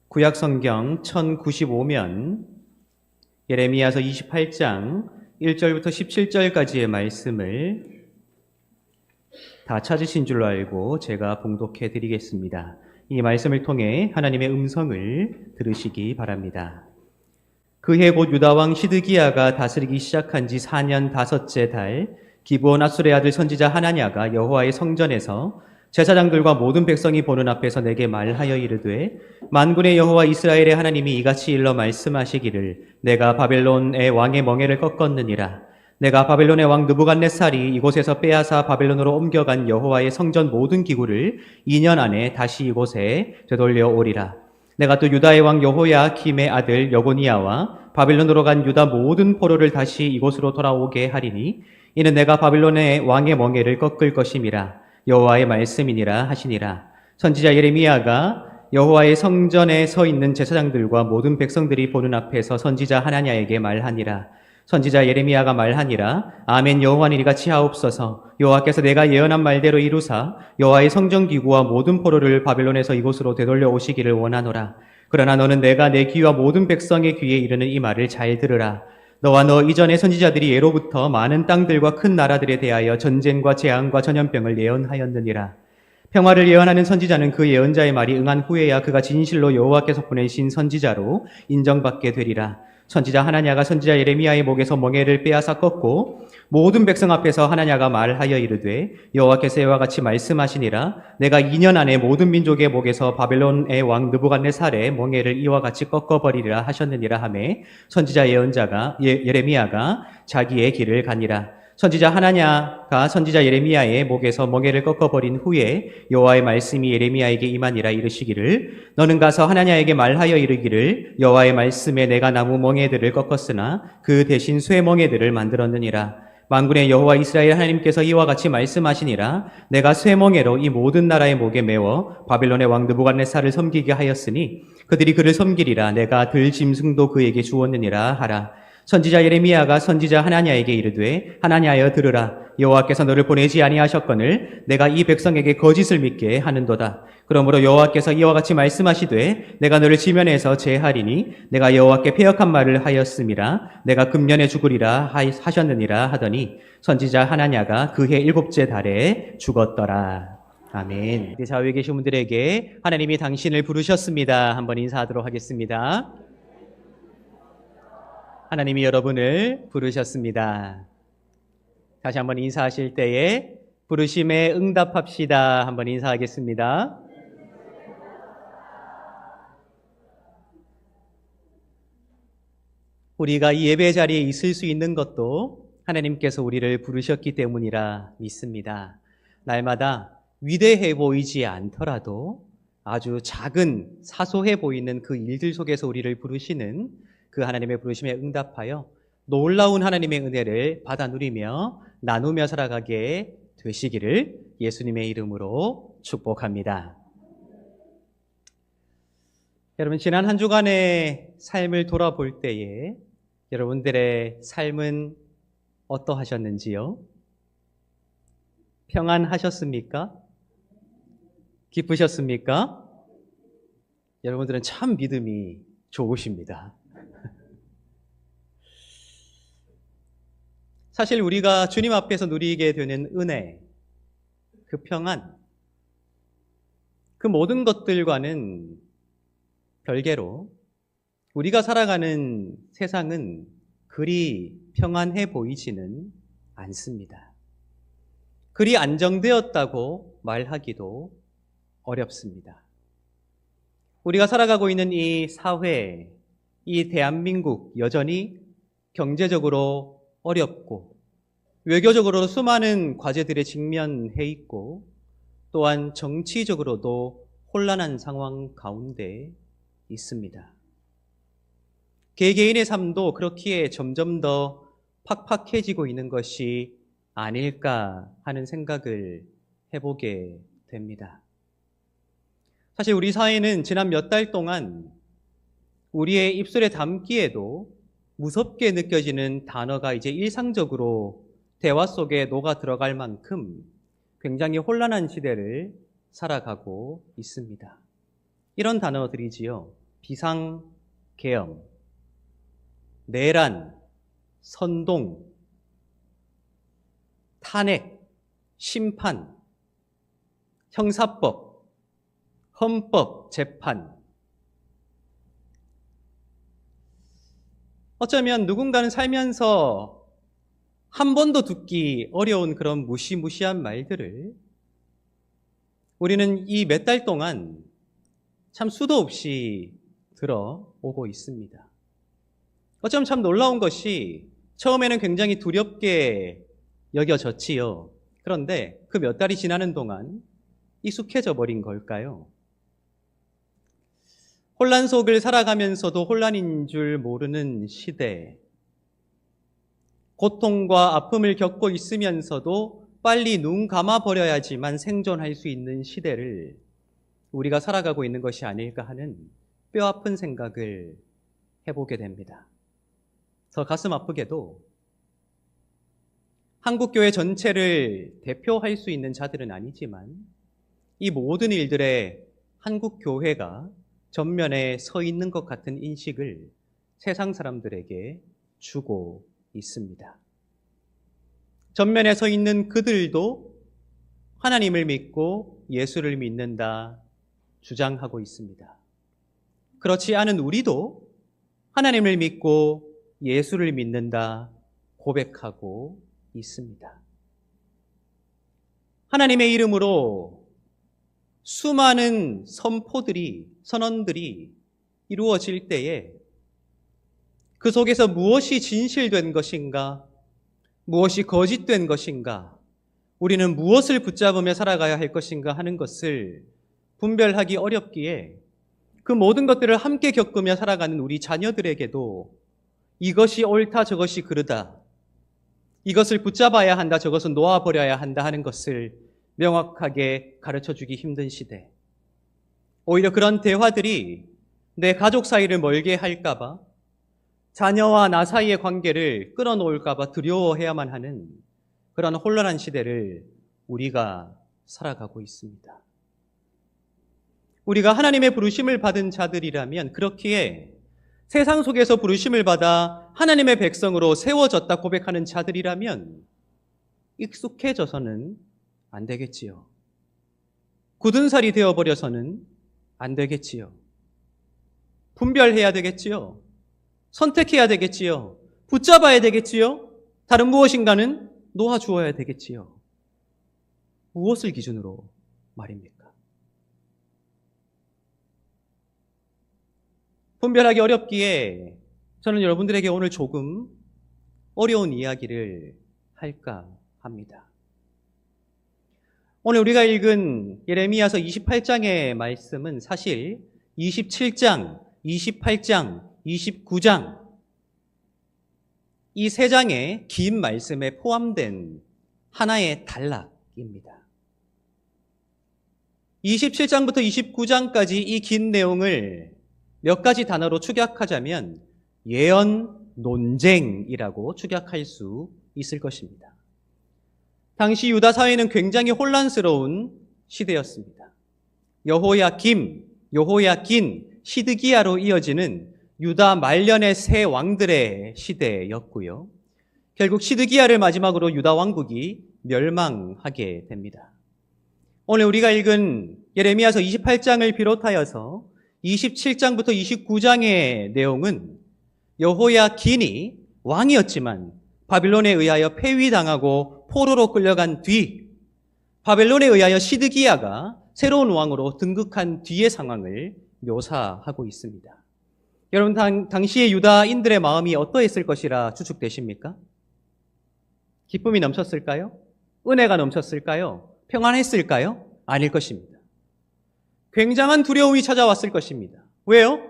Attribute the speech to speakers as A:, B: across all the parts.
A: 구약성경 1095면 예레미야서 28장 1절부터 17절까지의 말씀을 다 찾으신 줄로 알고 제가 봉독해 드리겠습니다. 이 말씀을 통해 하나님의 음성을 들으시기 바랍니다. 그해 곧 유다왕 시드기야가 다스리기 시작한 지 4년 5째 달 기브온 앗술의 아들 선지자 하나냐가 여호와의 성전에서 제사장들과 모든 백성이 보는 앞에서 내게 말하여 이르되 만군의 여호와 이스라엘의 하나님이 이같이 일러 말씀하시기를 내가 바벨론의 왕의 멍에를 꺾었느니라. 내가 바벨론의 왕 느부갓네살이 이곳에서 빼앗아 바벨론으로 옮겨간 여호와의 성전 모든 기구를 2년 안에 다시 이곳에 되돌려 오리라. 내가 또 유다의 왕 여호야김의 아들 여고니야와 바벨론으로 간 유다 모든 포로를 다시 이곳으로 돌아오게 하리니 이는 내가 바벨론의 왕의 멍에를 꺾을 것임이라. 여호와의 말씀이니라 하시니라. 선지자 예레미야가 여호와의 성전에 서 있는 제사장들과 모든 백성들이 보는 앞에서 선지자 하나냐에게 말하니라. 선지자 예레미야가 말하니라. 아멘. 여호와는 이같이 하옵소서. 여호와께서 내가 예언한 말대로 이루사 여호와의 성전기구와 모든 포로를 바벨론에서 이곳으로 되돌려 오시기를 원하노라. 그러나 너는 내가 내 귀와 모든 백성의 귀에 이르는 이 말을 잘 들으라. 너와 너 이전의 선지자들이 예로부터 많은 땅들과 큰 나라들에 대하여 전쟁과 재앙과 전염병을 예언하였느니라. 평화를 예언하는 선지자는 그 예언자의 말이 응한 후에야 그가 진실로 여호와께서 보내신 선지자로 인정받게 되리라. 선지자 하나냐가 선지자 예레미야의 목에서 멍에를 빼앗아 꺾고 모든 백성 앞에서 하나냐가 말하여 이르되 여호와께서 이와 같이 말씀하시니라. 내가 2년 안에 모든 민족의 목에서 바벨론의 왕 느부갓네살의 멍에를 이와 같이 꺾어버리리라 하셨느니라 하매 선지자 예언자가 예레미야가 자기의 길을 가니라. 선지자 하나냐가 선지자 예레미야의 목에서 멍에를 꺾어버린 후에 여호와의 말씀이 예레미야에게 임하니라. 이르시기를 너는 가서 하나냐에게 말하여 이르기를 여호와의 말씀에 내가 나무 멍에들을 꺾었으나 그 대신 쇠 멍에들을 만들었느니라. 만군의 여호와 이스라엘 하나님께서 이와 같이 말씀하시니라. 내가 쇠 멍에로 이 모든 나라의 목에 메워 바빌론의 왕 느부갓네살을 섬기게 하였으니 그들이 그를 섬기리라. 내가 들 짐승도 그에게 주었느니라 하라. 선지자 예레미야가 선지자 하나냐에게 이르되 하나냐여 들으라. 여호와께서 너를 보내지 아니하셨거늘 내가 이 백성에게 거짓을 믿게 하는도다. 그러므로 여호와께서 이와 같이 말씀하시되 내가 너를 지면에서 제하리니 내가 여호와께 패역한 말을 하였음이라. 내가 금년에 죽으리라 하셨느니라 하더니 선지자 하나냐가 그해 7째 달에 죽었더라. 아멘. 좌우에 계신 분들에게 하나님이 당신을 부르셨습니다. 한번 인사하도록 하겠습니다. 하나님이 여러분을 부르셨습니다. 다시 한번 인사하실 때에 부르심에 응답합시다. 한번 인사하겠습니다. 우리가 이 예배 자리에 있을 수 있는 것도 하나님께서 우리를 부르셨기 때문이라 믿습니다. 날마다 위대해 보이지 않더라도 아주 작은 사소해 보이는 그 일들 속에서 우리를 부르시는 그 하나님의 부르심에 응답하여 놀라운 하나님의 은혜를 받아 누리며 나누며 살아가게 되시기를 예수님의 이름으로 축복합니다. 여러분, 지난 한 주간의 삶을 돌아볼 때에 여러분들의 삶은 어떠하셨는지요? 평안하셨습니까? 기쁘셨습니까? 여러분들은 참 믿음이 좋으십니다. 사실 우리가 주님 앞에서 누리게 되는 은혜, 그 평안, 그 모든 것들과는 별개로 우리가 살아가는 세상은 그리 평안해 보이지는 않습니다. 그리 안정되었다고 말하기도 어렵습니다. 우리가 살아가고 있는 이 사회, 이 대한민국 여전히 경제적으로 어렵고 외교적으로 수많은 과제들에 직면해 있고 또한 정치적으로도 혼란한 상황 가운데 있습니다. 개개인의 삶도 그렇기에 점점 더 팍팍해지고 있는 것이 아닐까 하는 생각을 해보게 됩니다. 사실 우리 사회는 지난 몇 달 동안 우리의 입술에 담기에도 무섭게 느껴지는 단어가 이제 일상적으로 대화 속에 녹아 들어갈 만큼 굉장히 혼란한 시대를 살아가고 있습니다. 이런 단어들이지요. 비상계엄, 내란, 선동, 탄핵, 심판, 형사법, 헌법, 재판. 어쩌면 누군가는 살면서 한 번도 듣기 어려운 그런 무시무시한 말들을 우리는 이 몇 달 동안 참 수도 없이 들어오고 있습니다. 어쩌면 참 놀라운 것이 처음에는 굉장히 두렵게 여겨졌지요. 그런데 그 몇 달이 지나는 동안 익숙해져 버린 걸까요? 혼란 속을 살아가면서도 혼란인 줄 모르는 시대, 고통과 아픔을 겪고 있으면서도 빨리 눈 감아버려야지만 생존할 수 있는 시대를 우리가 살아가고 있는 것이 아닐까 하는 뼈아픈 생각을 해보게 됩니다. 더 가슴 아프게도 한국교회 전체를 대표할 수 있는 자들은 아니지만 이 모든 일들에 한국교회가 전면에 서 있는 것 같은 인식을 세상 사람들에게 주고 있습니다. 전면에 서 있는 그들도 하나님을 믿고 예수를 믿는다 주장하고 있습니다. 그렇지 않은 우리도 하나님을 믿고 예수를 믿는다 고백하고 있습니다. 하나님의 이름으로 수많은 선언들이 이루어질 때에 그 속에서 무엇이 진실된 것인가, 무엇이 거짓된 것인가, 우리는 무엇을 붙잡으며 살아가야 할 것인가 하는 것을 분별하기 어렵기에 그 모든 것들을 함께 겪으며 살아가는 우리 자녀들에게도 이것이 옳다, 저것이 그르다, 이것을 붙잡아야 한다, 저것은 놓아버려야 한다 하는 것을 명확하게 가르쳐주기 힘든 시대. 오히려 그런 대화들이 내 가족 사이를 멀게 할까봐, 자녀와 나 사이의 관계를 끊어놓을까봐 두려워해야만 하는 그런 혼란한 시대를 우리가 살아가고 있습니다. 우리가 하나님의 부르심을 받은 자들이라면, 그렇기에 세상 속에서 부르심을 받아 하나님의 백성으로 세워졌다 고백하는 자들이라면 익숙해져서는 안 되겠지요. 굳은 살이 되어버려서는 안 되겠지요. 분별해야 되겠지요. 선택해야 되겠지요. 붙잡아야 되겠지요. 다른 무엇인가는 놓아주어야 되겠지요. 무엇을 기준으로 말입니까? 분별하기 어렵기에 저는 여러분들에게 오늘 조금 어려운 이야기를 할까 합니다. 오늘 우리가 읽은 예레미야서 28장의 말씀은 사실 27장, 28장, 29장 이 세 장의 긴 말씀에 포함된 하나의 단락입니다. 27장부터 29장까지 이 긴 내용을 몇 가지 단어로 축약하자면 예언 논쟁이라고 축약할 수 있을 것입니다. 당시 유다 사회는 굉장히 혼란스러운 시대였습니다. 여호야김, 여호야긴, 시드기야로 이어지는 유다 말년의 세 왕들의 시대였고요. 결국 시드기야를 마지막으로 유다 왕국이 멸망하게 됩니다. 오늘 우리가 읽은 예레미야서 28장을 비롯하여서 27장부터 29장의 내용은 여호야긴이 왕이었지만 바빌론에 의하여 폐위당하고 포로로 끌려간 뒤 바벨론에 의하여 시드기야가 새로운 왕으로 등극한 뒤의 상황을 묘사하고 있습니다. 여러분, 당시의 유다인들의 마음이 어떠했을 것이라 추측되십니까? 기쁨이 넘쳤을까요? 은혜가 넘쳤을까요? 평안했을까요? 아닐 것입니다. 굉장한 두려움이 찾아왔을 것입니다. 왜요?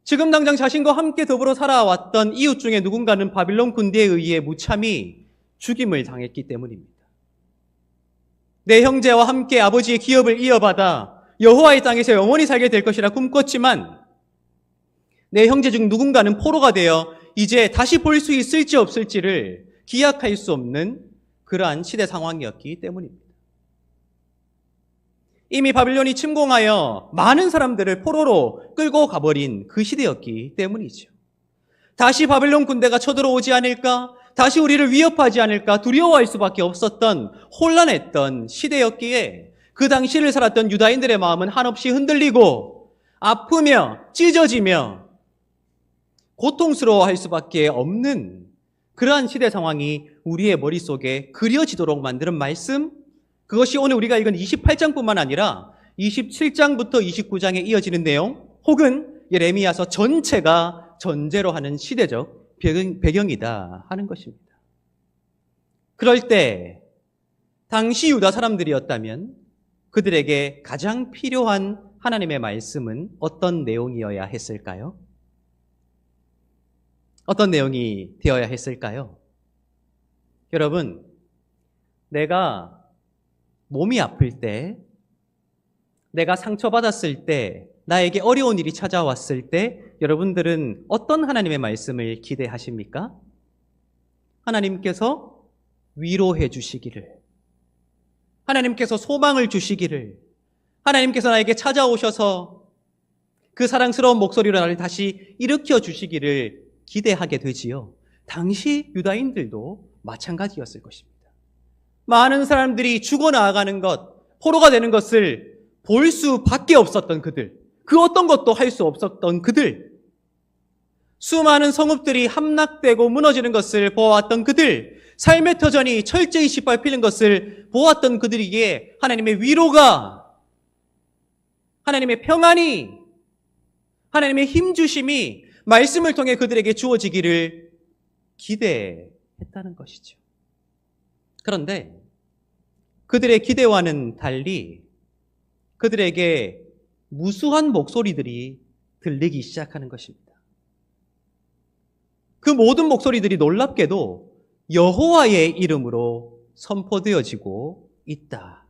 A: 지금 당장 자신과 함께 더불어 살아왔던 이웃 중에 누군가는 바빌론 군대에 의해 무참히 죽임을 당했기 때문입니다. 내 형제와 함께 아버지의 기업을 이어받아 여호와의 땅에서 영원히 살게 될 것이라 꿈꿨지만 내 형제 중 누군가는 포로가 되어 이제 다시 볼 수 있을지 없을지를 기약할 수 없는 그러한 시대 상황이었기 때문입니다. 이미 바빌론이 침공하여 많은 사람들을 포로로 끌고 가버린 그 시대였기 때문이죠. 다시 바빌론 군대가 쳐들어오지 않을까? 다시 우리를 위협하지 않을까? 두려워할 수밖에 없었던 혼란했던 시대였기에 그 당시를 살았던 유다인들의 마음은 한없이 흔들리고 아프며 찢어지며 고통스러워할 수밖에 없는 그러한 시대 상황이 우리의 머릿속에 그려지도록 만드는 말씀, 그것이 오늘 우리가 읽은 28장뿐만 아니라 27장부터 29장에 이어지는 내용, 혹은 예레미야서 전체가 전제로 하는 시대적 배경이다 하는 것입니다. 그럴 때 당시 유다 사람들이었다면 그들에게 가장 필요한 하나님의 말씀은 어떤 내용이어야 했을까요? 어떤 내용이 되어야 했을까요? 여러분, 내가 몸이 아플 때, 내가 상처받았을 때, 나에게 어려운 일이 찾아왔을 때 여러분들은 어떤 하나님의 말씀을 기대하십니까? 하나님께서 위로해 주시기를, 하나님께서 소망을 주시기를, 하나님께서 나에게 찾아오셔서 그 사랑스러운 목소리로 나를 다시 일으켜 주시기를 기대하게 되지요. 당시 유다인들도 마찬가지였을 것입니다. 많은 사람들이 죽어나가는 것, 포로가 되는 것을 볼 수밖에 없었던 그들, 그 어떤 것도 할 수 없었던 그들, 수많은 성읍들이 함락되고 무너지는 것을 보아왔던 그들, 삶의 터전이 철저히 짓밟히는 것을 보았던 그들에게 하나님의 위로가, 하나님의 평안이, 하나님의 힘주심이 말씀을 통해 그들에게 주어지기를 기대했다는 것이죠. 그런데 그들의 기대와는 달리 그들에게 무수한 목소리들이 들리기 시작하는 것입니다. 그 모든 목소리들이 놀랍게도 여호와의 이름으로 선포되어지고 있다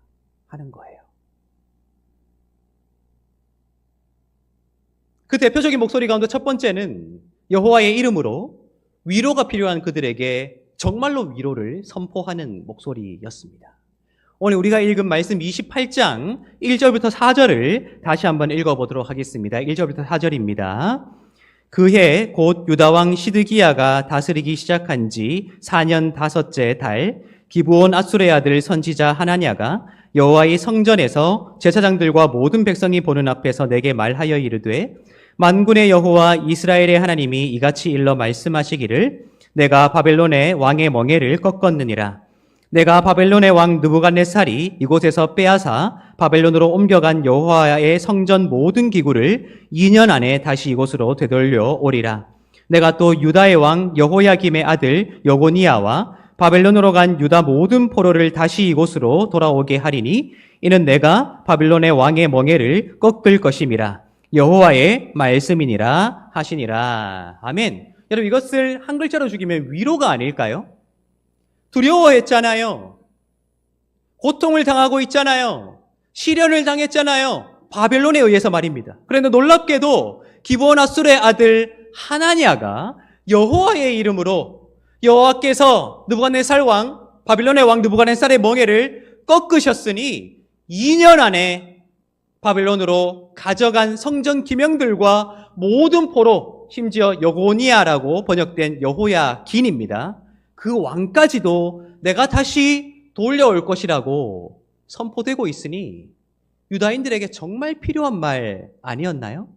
A: 하는 거예요. 그 대표적인 목소리 가운데 첫 번째는 여호와의 이름으로 위로가 필요한 그들에게 정말로 위로를 선포하는 목소리였습니다. 오늘 우리가 읽은 말씀 28장 1절부터 4절을 다시 한번 읽어보도록 하겠습니다. 1절부터 4절입니다. 그해 곧 유다왕 시드기야가 다스리기 시작한 지 4년 5째 달 기브온 앗술의 아들 선지자 하나냐가 여호와의 성전에서 제사장들과 모든 백성이 보는 앞에서 내게 말하여 이르되 만군의 여호와 이스라엘의 하나님이 이같이 일러 말씀하시기를 내가 바벨론의 왕의 멍에를 꺾었느니라. 내가 바벨론의 왕 느부갓네살이 이곳에서 빼앗아 바벨론으로 옮겨간 여호와의 성전 모든 기구를 2년 안에 다시 이곳으로 되돌려 오리라. 내가 또 유다의 왕 여호야김의 아들 여고니야와 바벨론으로 간 유다 모든 포로를 다시 이곳으로 돌아오게 하리니 이는 내가 바벨론의 왕의 멍에를 꺾을 것임이라. 여호와의 말씀이니라 하시니라. 아멘. 여러분, 이것을 한 글자로 죽이면 위로가 아닐까요? 두려워했잖아요. 고통을 당하고 있잖아요. 시련을 당했잖아요. 바벨론에 의해서 말입니다. 그런데 놀랍게도 기브온 앗술의 아들 하나냐가 여호와의 이름으로 여호와께서 느부갓네살 왕, 바벨론의 왕 느부갓네살의 멍에를 꺾으셨으니 2년 안에 바벨론으로 가져간 성전 기명들과 모든 포로, 심지어 여고니아라고 번역된 여호야긴입니다. 그 왕까지도 내가 다시 돌려올 것이라고 선포되고 있으니 유다인들에게 정말 필요한 말 아니었나요?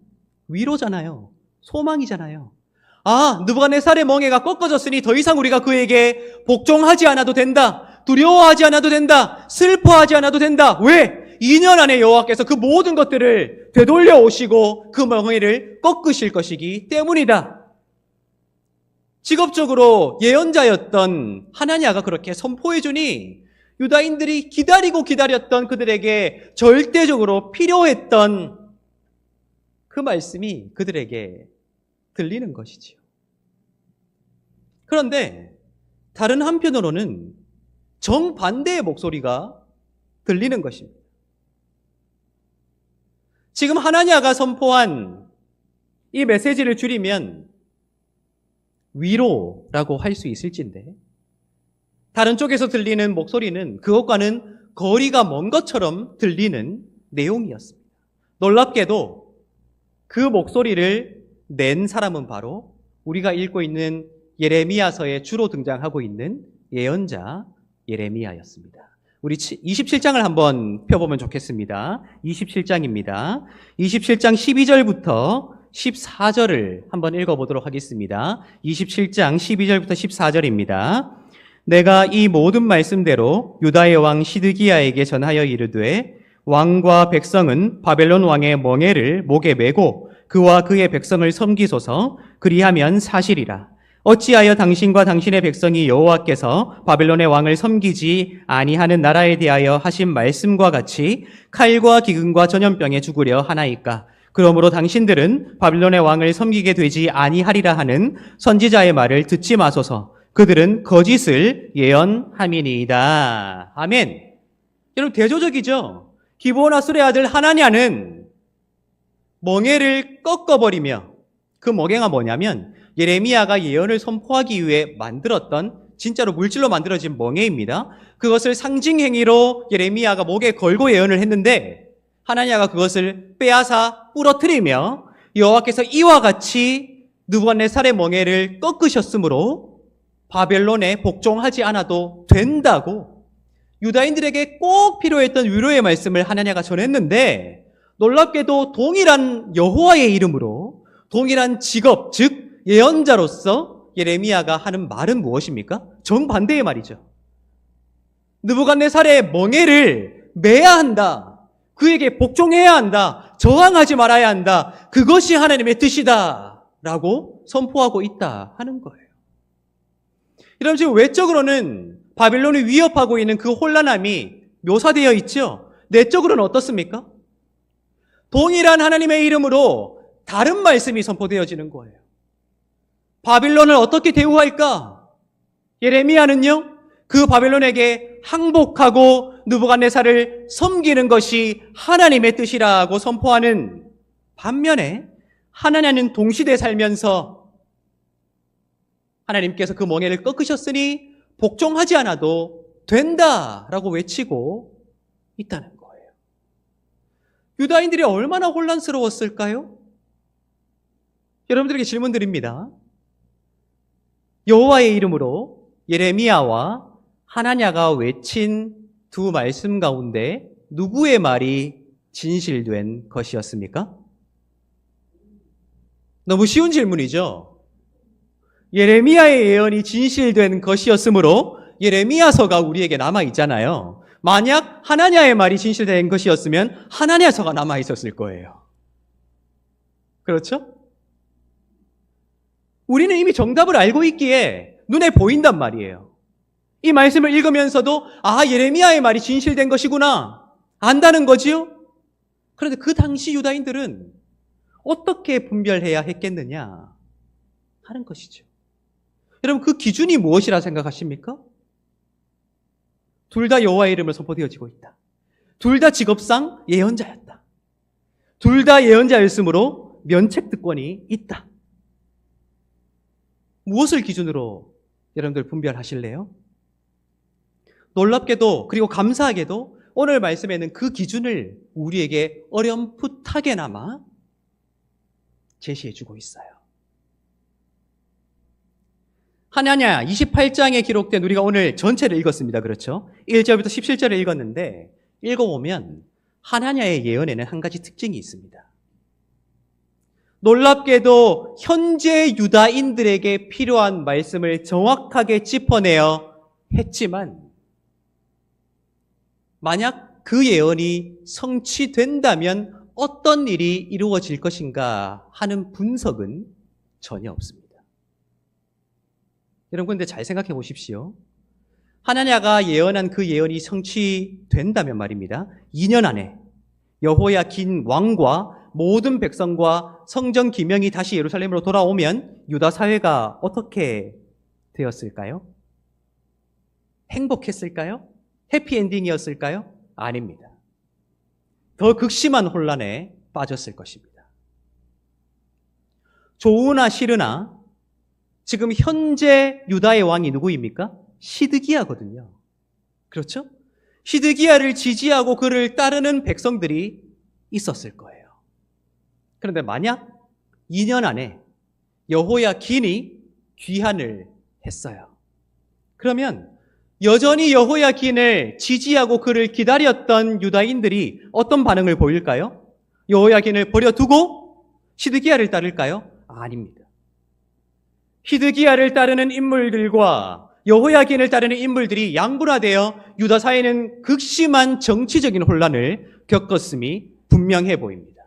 A: 위로잖아요. 소망이잖아요. 아, 느부갓네살의 멍에가 꺾어졌으니 더 이상 우리가 그에게 복종하지 않아도 된다. 두려워하지 않아도 된다. 슬퍼하지 않아도 된다. 왜? 2년 안에 여호와께서 그 모든 것들을 되돌려 오시고 그 멍에를 꺾으실 것이기 때문이다. 직업적으로 예언자였던 하나냐가 그렇게 선포해주니 유다인들이 기다리고 기다렸던 그들에게 절대적으로 필요했던 그 말씀이 그들에게 들리는 것이지요. 그런데 다른 한편으로는 정반대의 목소리가 들리는 것입니다. 지금 하나냐가 선포한 이 메시지를 줄이면 위로라고 할 수 있을진데 다른 쪽에서 들리는 목소리는 그것과는 거리가 먼 것처럼 들리는 내용이었습니다. 놀랍게도 그 목소리를 낸 사람은 바로 우리가 읽고 있는 예레미야서에 주로 등장하고 있는 예언자 예레미야였습니다. 우리 27장을 한번 펴보면 좋겠습니다. 27장입니다. 27장 12절부터 14절을 한번 읽어보도록 하겠습니다. 27장 12절부터 14절입니다. 내가 이 모든 말씀대로 유다의 왕 시드기야에게 전하여 이르되 왕과 백성은 바벨론 왕의 멍에를 목에 메고 그와 그의 백성을 섬기소서. 그리하면 사실이라. 어찌하여 당신과 당신의 백성이 여호와께서 바벨론의 왕을 섬기지 아니하는 나라에 대하여 하신 말씀과 같이 칼과 기근과 전염병에 죽으려 하나이까? 그러므로 당신들은 바벨론의 왕을 섬기게 되지 아니하리라 하는 선지자의 말을 듣지 마소서. 그들은 거짓을 예언함이니이다. 아멘. 여러분, 대조적이죠? 기브온 아술의 아들 하나냐는 멍에를 꺾어버리며, 그 멍에가 뭐냐면 예레미야가 예언을 선포하기 위해 만들었던 진짜로 물질로 만들어진 멍에입니다. 그것을 상징행위로 예레미야가 목에 걸고 예언을 했는데 하나냐가 그것을 빼앗아 부러뜨리며 여호와께서 이와 같이 느부갓네살의 멍에를 꺾으셨으므로 바벨론에 복종하지 않아도 된다고 유다인들에게 꼭 필요했던 위로의 말씀을 하나냐가 전했는데, 놀랍게도 동일한 여호와의 이름으로 동일한 직업, 즉 예언자로서 예레미야가 하는 말은 무엇입니까? 정반대의 말이죠. 느부갓네살의 멍에를 매야 한다. 그에게 복종해야 한다. 저항하지 말아야 한다. 그것이 하나님의 뜻이다. 라고 선포하고 있다 하는 거예요. 여러분, 지금 외적으로는 바빌론이 위협하고 있는 그 혼란함이 묘사되어 있죠. 내적으로는 어떻습니까? 동일한 하나님의 이름으로 다른 말씀이 선포되어지는 거예요. 바빌론을 어떻게 대우할까? 예레미야는요, 그 바벨론에게 항복하고 느부갓네살을 섬기는 것이 하나님의 뜻이라고 선포하는 반면에 하나냐는 동시대에 살면서 하나님께서 그 멍에를 꺾으셨으니 복종하지 않아도 된다라고 외치고 있다는 거예요. 유다인들이 얼마나 혼란스러웠을까요? 여러분들에게 질문 드립니다. 여호와의 이름으로 예레미야와 하나냐가 외친 두 말씀 가운데 누구의 말이 진실된 것이었습니까? 너무 쉬운 질문이죠. 예레미야의 예언이 진실된 것이었으므로 예레미야서가 우리에게 남아있잖아요. 만약 하나냐의 말이 진실된 것이었으면 하나냐서가 남아있었을 거예요. 그렇죠? 우리는 이미 정답을 알고 있기에 눈에 보인단 말이에요. 이 말씀을 읽으면서도 예레미야의 말이 진실된 것이구나 안다는 거지요. 그런데 그 당시 유다인들은 어떻게 분별해야 했겠느냐 하는 것이죠. 여러분, 그 기준이 무엇이라 생각하십니까? 둘 다 여호와의 이름을 선포되어지고 있다. 둘 다 직업상 예언자였다. 둘 다 예언자였으므로 면책특권이 있다. 무엇을 기준으로 여러분들 분별하실래요? 놀랍게도 그리고 감사하게도 오늘 말씀에는 그 기준을 우리에게 어렴풋하게나마 제시해주고 있어요. 하나냐 28장에 기록된, 우리가 오늘 전체를 읽었습니다. 그렇죠? 1절부터 17절을 읽었는데 읽어보면 하나냐의 예언에는 한 가지 특징이 있습니다. 놀랍게도 현재 유다인들에게 필요한 말씀을 정확하게 짚어내어 했지만, 만약 그 예언이 성취된다면 어떤 일이 이루어질 것인가 하는 분석은 전혀 없습니다. 여러분, 근데 잘 생각해 보십시오. 하나냐가 예언한 그 예언이 성취된다면 말입니다. 2년 안에 여호야긴 왕과 모든 백성과 성전 기명이 다시 예루살렘으로 돌아오면 유다 사회가 어떻게 되었을까요? 행복했을까요? 해피엔딩이었을까요? 아닙니다. 더 극심한 혼란에 빠졌을 것입니다. 좋으나 싫으나 지금 현재 유다의 왕이 누구입니까? 시드기야거든요. 그렇죠? 시드기야를 지지하고 그를 따르는 백성들이 있었을 거예요. 그런데 만약 2년 안에 여호야긴이 귀환을 했어요. 그러면 여전히 여호야긴을 지지하고 그를 기다렸던 유다인들이 어떤 반응을 보일까요? 여호야긴을 버려두고 시드기야를 따를까요? 아닙니다. 시드기야를 따르는 인물들과 여호야긴을 따르는 인물들이 양분화되어 유다 사회는 극심한 정치적인 혼란을 겪었음이 분명해 보입니다.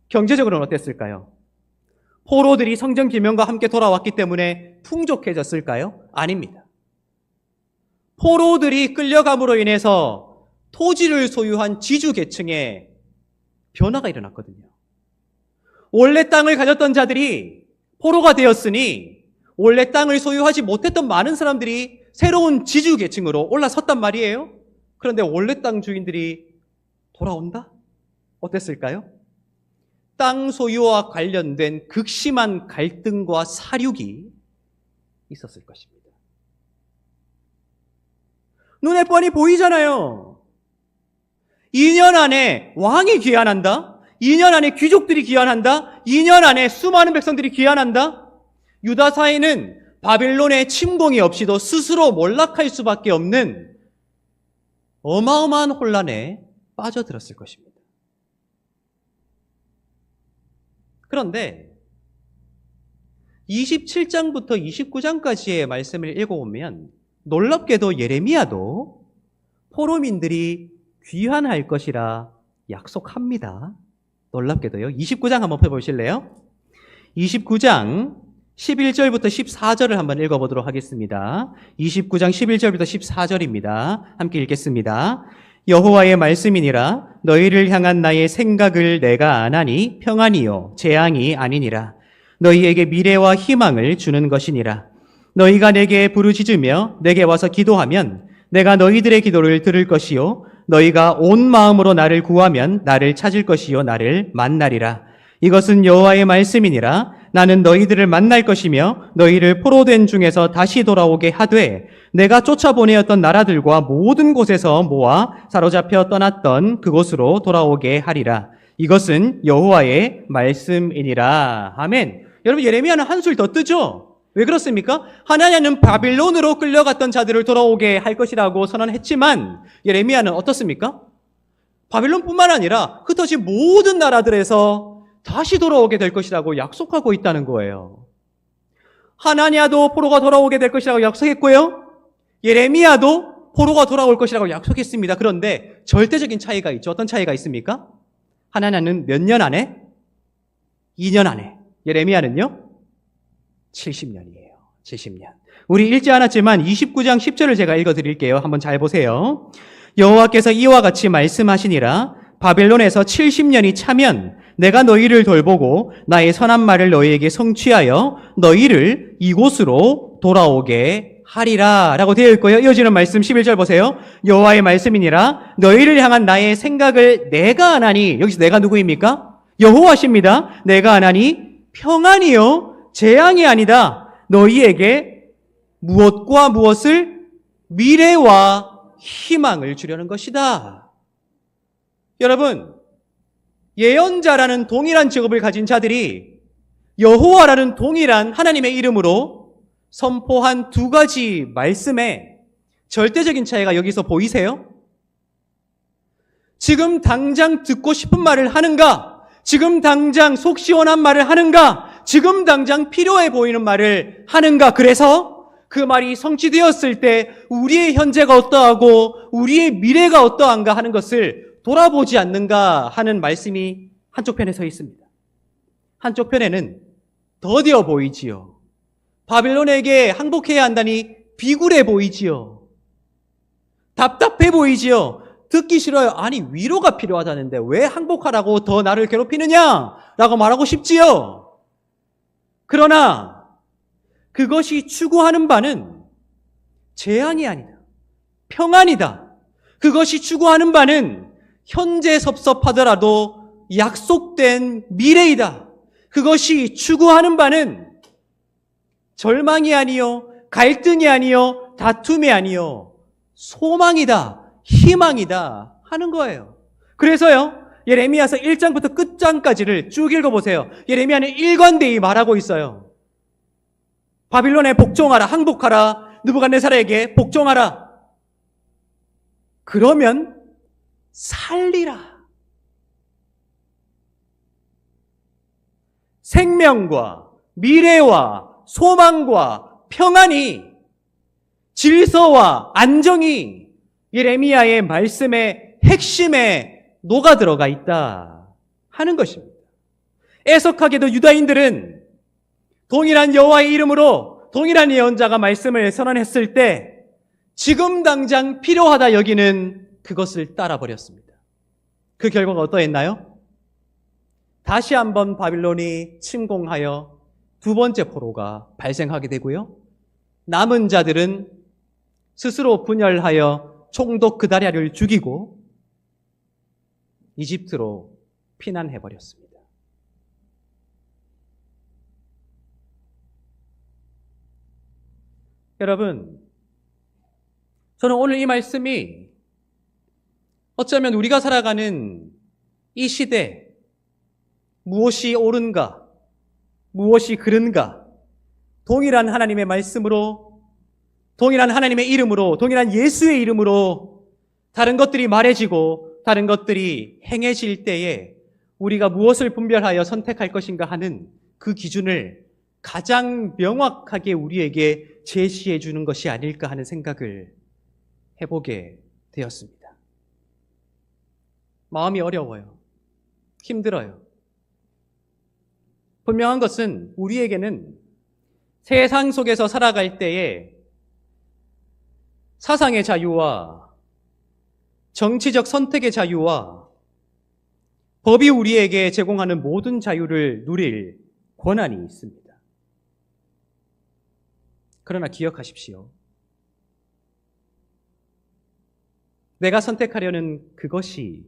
A: 경제적으로는 어땠을까요? 포로들이 성전 기명과 함께 돌아왔기 때문에 풍족해졌을까요? 아닙니다. 포로들이 끌려감으로 인해서 토지를 소유한 지주 계층에 변화가 일어났거든요. 원래 땅을 가졌던 자들이 포로가 되었으니 원래 땅을 소유하지 못했던 많은 사람들이 새로운 지주 계층으로 올라섰단 말이에요. 그런데 원래 땅 주인들이 돌아온다? 어땠을까요? 땅 소유와 관련된 극심한 갈등과 사륙이 있었을 것입니다. 눈에 뻔히 보이잖아요. 2년 안에 왕이 귀환한다? 2년 안에 귀족들이 귀환한다? 2년 안에 수많은 백성들이 귀환한다? 유다 사회는 바벨론의 침공이 없이도 스스로 몰락할 수밖에 없는 어마어마한 혼란에 빠져들었을 것입니다. 그런데 27장부터 29장까지의 말씀을 읽어보면 놀랍게도 예레미야도 포로민들이 귀환할 것이라 약속합니다. 놀랍게도요. 29장 한번 펴보실래요? 29장 11절부터 14절을 한번 읽어보도록 하겠습니다. 29장 11절부터 14절입니다. 함께 읽겠습니다. 여호와의 말씀이니라. 너희를 향한 나의 생각을 내가 아나니 평안이요 재앙이 아니니라. 너희에게 미래와 희망을 주는 것이니라. 너희가 내게 부르짖으며 내게 와서 기도하면 내가 너희들의 기도를 들을 것이요 너희가 온 마음으로 나를 구하면 나를 찾을 것이요 나를 만나리라. 이것은 여호와의 말씀이니라. 나는 너희들을 만날 것이며 너희를 포로된 중에서 다시 돌아오게 하되 내가 쫓아보내었던 나라들과 모든 곳에서 모아 사로잡혀 떠났던 그곳으로 돌아오게 하리라. 이것은 여호와의 말씀이니라. 아멘. 여러분, 예레미야는 한술 더 뜨죠? 왜 그렇습니까? 하나님은 바빌론으로 끌려갔던 자들을 돌아오게 할 것이라고 선언했지만 예레미야는 어떻습니까? 바빌론뿐만 아니라 흩어진 모든 나라들에서 다시 돌아오게 될 것이라고 약속하고 있다는 거예요. 하나냐도 포로가 돌아오게 될 것이라고 약속했고요. 예레미야도 포로가 돌아올 것이라고 약속했습니다. 그런데 절대적인 차이가 있죠. 어떤 차이가 있습니까? 하나냐는 몇 년 안에? 2년 안에. 예레미야는요? 70년이에요. 70년. 우리 읽지 않았지만 29장 10절을 제가 읽어드릴게요. 한번 잘 보세요. 여호와께서 이와 같이 말씀하시니라. 바벨론에서 70년이 차면 내가 너희를 돌보고 나의 선한 말을 너희에게 성취하여 너희를 이곳으로 돌아오게 하리라 라고 되어 있고요. 이어지는 말씀 11절 보세요. 여호와의 말씀이니라. 너희를 향한 나의 생각을 내가 아나니, 여기서 내가 누구입니까? 여호와십니다. 내가 아나니 평안이요 재앙이 아니다. 너희에게 무엇과 무엇을? 미래와 희망을 주려는 것이다. 여러분, 예언자라는 동일한 직업을 가진 자들이 여호와라는 동일한 하나님의 이름으로 선포한 두 가지 말씀에 절대적인 차이가 여기서 보이세요? 지금 당장 듣고 싶은 말을 하는가? 지금 당장 속 시원한 말을 하는가? 지금 당장 필요해 보이는 말을 하는가? 그래서 그 말이 성취되었을 때 우리의 현재가 어떠하고 우리의 미래가 어떠한가 하는 것을 돌아보지 않는가 하는 말씀이 한쪽 편에 서 있습니다. 한쪽 편에는 더디어 보이지요. 바빌론에게 항복해야 한다니 비굴해 보이지요. 답답해 보이지요. 듣기 싫어요. 아니, 위로가 필요하다는데 왜 항복하라고 더 나를 괴롭히느냐? 라고 말하고 싶지요. 그러나 그것이 추구하는 바는 재앙이 아니다. 평안이다. 그것이 추구하는 바는 현재 섭섭하더라도 약속된 미래이다. 그것이 추구하는 바는 절망이 아니요, 갈등이 아니요, 다툼이 아니요, 소망이다, 희망이다 하는 거예요. 그래서요, 예레미야서 1장부터 끝장까지를 쭉 읽어보세요. 예레미야는 일관되이 말하고 있어요. 바빌론에 복종하라, 항복하라, 느부갓네살에게 복종하라. 그러면 살리라. 생명과 미래와 소망과 평안이, 질서와 안정이 예레미야의 말씀의 핵심에 녹아 들어가 있다 하는 것입니다. 애석하게도 유다인들은 동일한 여호와의 이름으로 동일한 예언자가 말씀을 선언했을 때 지금 당장 필요하다 여기는 그것을 따라버렸습니다. 그 결과가 어떠했나요? 다시 한번 바빌론이 침공하여 두 번째 포로가 발생하게 되고요. 남은 자들은 스스로 분열하여 총독 그다랴를 죽이고 이집트로 피난해버렸습니다. 여러분, 저는 오늘 이 말씀이 어쩌면 우리가 살아가는 이 시대, 무엇이 옳은가, 무엇이 그른가, 동일한 하나님의 말씀으로, 동일한 하나님의 이름으로, 동일한 예수의 이름으로 다른 것들이 말해지고 다른 것들이 행해질 때에 우리가 무엇을 분별하여 선택할 것인가 하는 그 기준을 가장 명확하게 우리에게 제시해 주는 것이 아닐까 하는 생각을 해보게 되었습니다. 마음이 어려워요. 힘들어요. 분명한 것은 우리에게는 세상 속에서 살아갈 때에 사상의 자유와 정치적 선택의 자유와 법이 우리에게 제공하는 모든 자유를 누릴 권한이 있습니다. 그러나 기억하십시오. 내가 선택하려는 그것이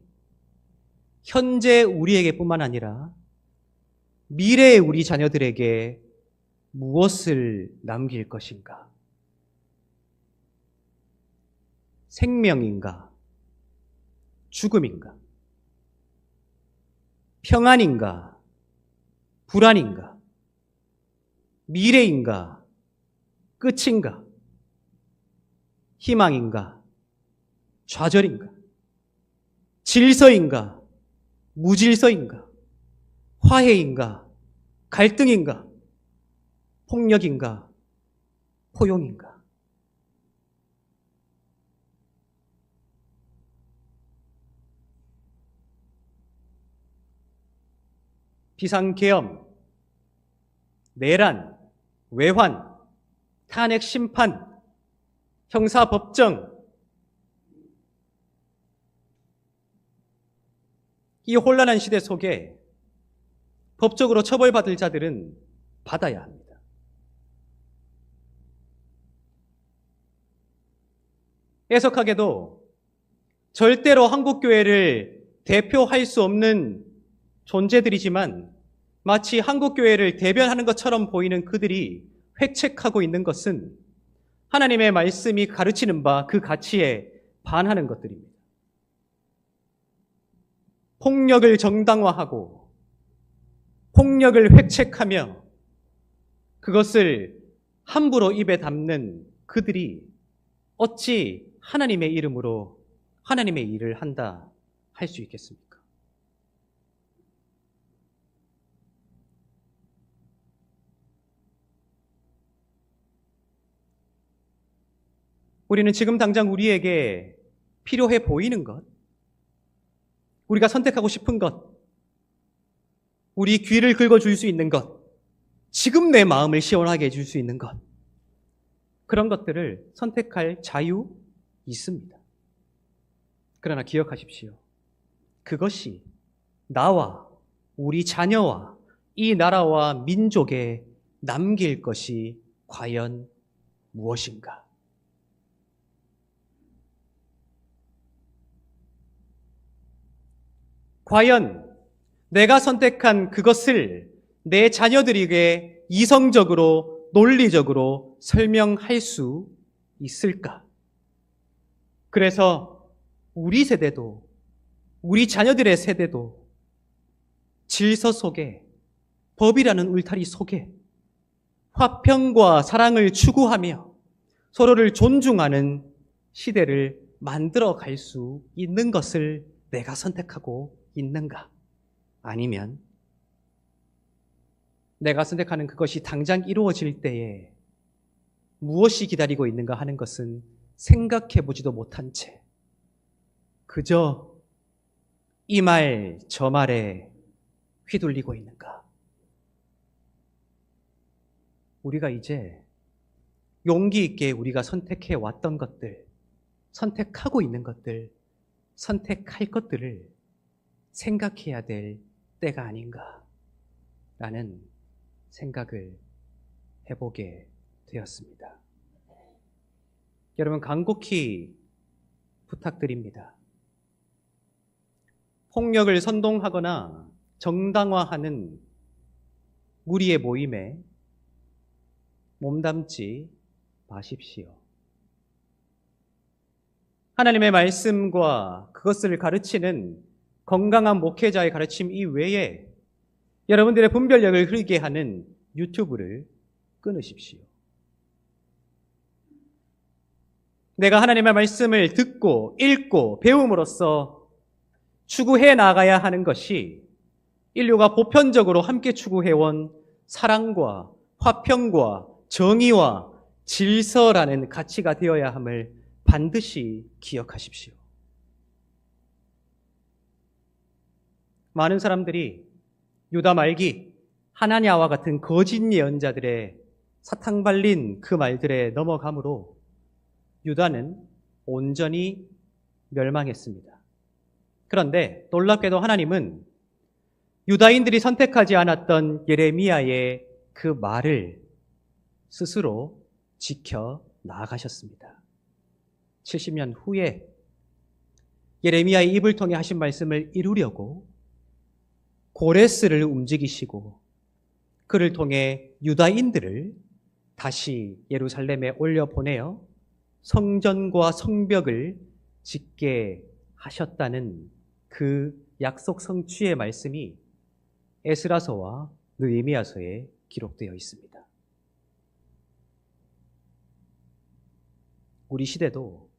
A: 현재 우리에게뿐만 아니라 미래의 우리 자녀들에게 무엇을 남길 것인가? 생명인가? 죽음인가? 평안인가? 불안인가? 미래인가? 끝인가? 희망인가? 좌절인가? 질서인가? 무질서인가? 화해인가? 갈등인가? 폭력인가? 포용인가? 비상계엄, 내란, 외환, 탄핵 심판, 형사법정, 이 혼란한 시대 속에 법적으로 처벌받을 자들은 받아야 합니다. 애석하게도 절대로 한국교회를 대표할 수 없는 존재들이지만 마치 한국교회를 대변하는 것처럼 보이는 그들이 획책하고 있는 것은 하나님의 말씀이 가르치는 바 그 가치에 반하는 것들입니다. 폭력을 정당화하고 폭력을 획책하며 그것을 함부로 입에 담는 그들이 어찌 하나님의 이름으로 하나님의 일을 한다 할 수 있겠습니까? 우리는 지금 당장 우리에게 필요해 보이는 것, 우리가 선택하고 싶은 것, 우리 귀를 긁어줄 수 있는 것, 지금 내 마음을 시원하게 해줄 수 있는 것, 그런 것들을 선택할 자유 있습니다. 그러나 기억하십시오. 그것이 나와 우리 자녀와 이 나라와 민족에 남길 것이 과연 무엇인가? 과연 내가 선택한 그것을 내 자녀들에게 이성적으로, 논리적으로 설명할 수 있을까? 그래서 우리 세대도, 우리 자녀들의 세대도 질서 속에, 법이라는 울타리 속에 화평과 사랑을 추구하며 서로를 존중하는 시대를 만들어 갈 수 있는 것을 내가 선택하고 있는가? 아니면 내가 선택하는 그것이 당장 이루어질 때에 무엇이 기다리고 있는가 하는 것은 생각해 보지도 못한 채 그저 이 말 저 말에 휘둘리고 있는가? 우리가 이제 용기 있게 우리가 선택해 왔던 것들, 선택하고 있는 것들, 선택할 것들을 생각해야 될 때가 아닌가라는 생각을 해보게 되었습니다. 여러분, 간곡히 부탁드립니다. 폭력을 선동하거나 정당화하는 무리의 모임에 몸담지 마십시오. 하나님의 말씀과 그것을 가르치는 건강한 목회자의 가르침 이외에 여러분들의 분별력을 흐르게 하는 유튜브를 끊으십시오. 내가 하나님의 말씀을 듣고 읽고 배움으로써 추구해 나가야 하는 것이 인류가 보편적으로 함께 추구해온 사랑과 화평과 정의와 질서라는 가치가 되어야 함을 반드시 기억하십시오. 많은 사람들이 유다 말기 하나냐와 같은 거짓 예언자들의 사탕 발린 그 말들에 넘어감으로 유다는 온전히 멸망했습니다. 그런데 놀랍게도 하나님은 유다인들이 선택하지 않았던 예레미야의 그 말을 스스로 지켜 나아가셨습니다. 70년 후에 예레미야의 입을 통해 하신 말씀을 이루려고 고레스를 움직이시고 그를 통해 유다인들을 다시 예루살렘에 올려보내어 성전과 성벽을 짓게 하셨다는 그 약속 성취의 말씀이 에스라서와 느헤미야서에 기록되어 있습니다. 우리 시대도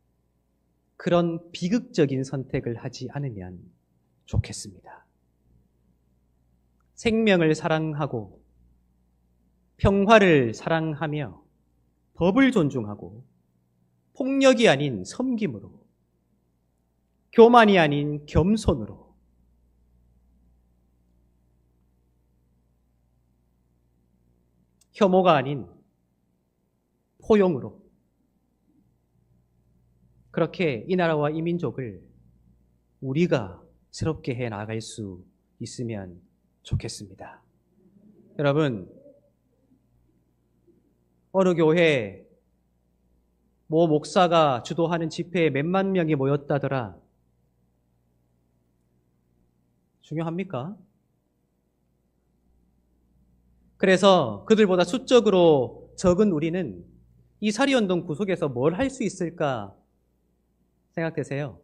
A: 그런 비극적인 선택을 하지 않으면 좋겠습니다. 생명을 사랑하고 평화를 사랑하며 법을 존중하고 폭력이 아닌 섬김으로 교만이 아닌 겸손으로 혐오가 아닌 포용으로 그렇게 이 나라와 이 민족을 우리가 새롭게 해 나갈 수 있으면 좋겠습니다. 여러분, 어느 교회 모 목사가 주도하는 집회에 몇만 명이 모였다더라. 중요합니까? 그래서 그들보다 수적으로 적은 우리는 이 사리운동 구속에서 뭘 할 수 있을까 생각되세요?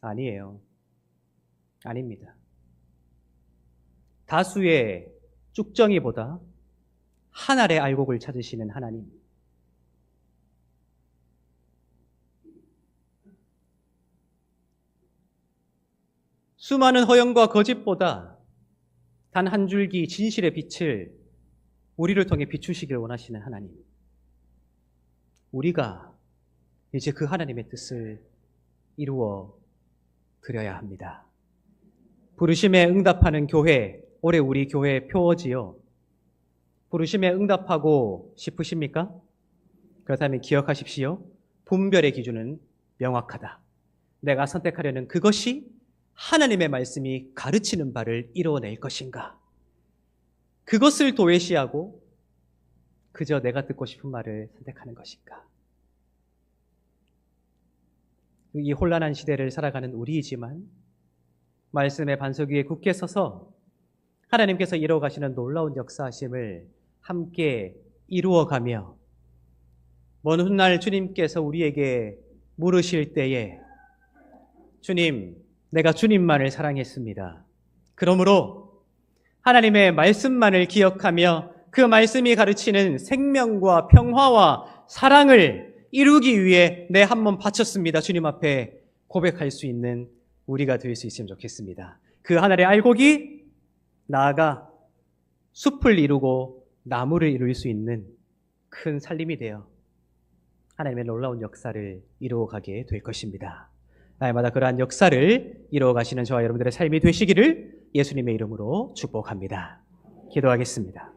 A: 아니에요. 아닙니다. 다수의 쭉정이보다 한 알의 알곡을 찾으시는 하나님. 수많은 허영과 거짓보다 단 한 줄기 진실의 빛을 우리를 통해 비추시길 원하시는 하나님. 우리가 이제 그 하나님의 뜻을 이루어 드려야 합니다. 부르심에 응답하는 교회, 올해 우리 교회 표어지요. 부르심에 응답하고 싶으십니까? 그렇다면 기억하십시오. 분별의 기준은 명확하다. 내가 선택하려는 그것이 하나님의 말씀이 가르치는 바를 이루어낼 것인가? 그것을 도외시하고 그저 내가 듣고 싶은 말을 선택하는 것인가? 이 혼란한 시대를 살아가는 우리이지만 말씀의 반석 위에 굳게 서서 하나님께서 이루어가시는 놀라운 역사하심을 함께 이루어가며 먼 훗날 주님께서 우리에게 물으실 때에 주님, 내가 주님만을 사랑했습니다. 그러므로 하나님의 말씀만을 기억하며 그 말씀이 가르치는 생명과 평화와 사랑을 이루기 위해 내 한 몸 바쳤습니다. 주님 앞에 고백할 수 있는 우리가 될 수 있으면 좋겠습니다. 그 하늘의 알곡이 나아가 숲을 이루고 나무를 이룰 수 있는 큰 살림이 되어 하나님의 놀라운 역사를 이루어가게 될 것입니다. 날마다 그러한 역사를 이루어가시는 저와 여러분들의 삶이 되시기를 예수님의 이름으로 축복합니다. 기도하겠습니다.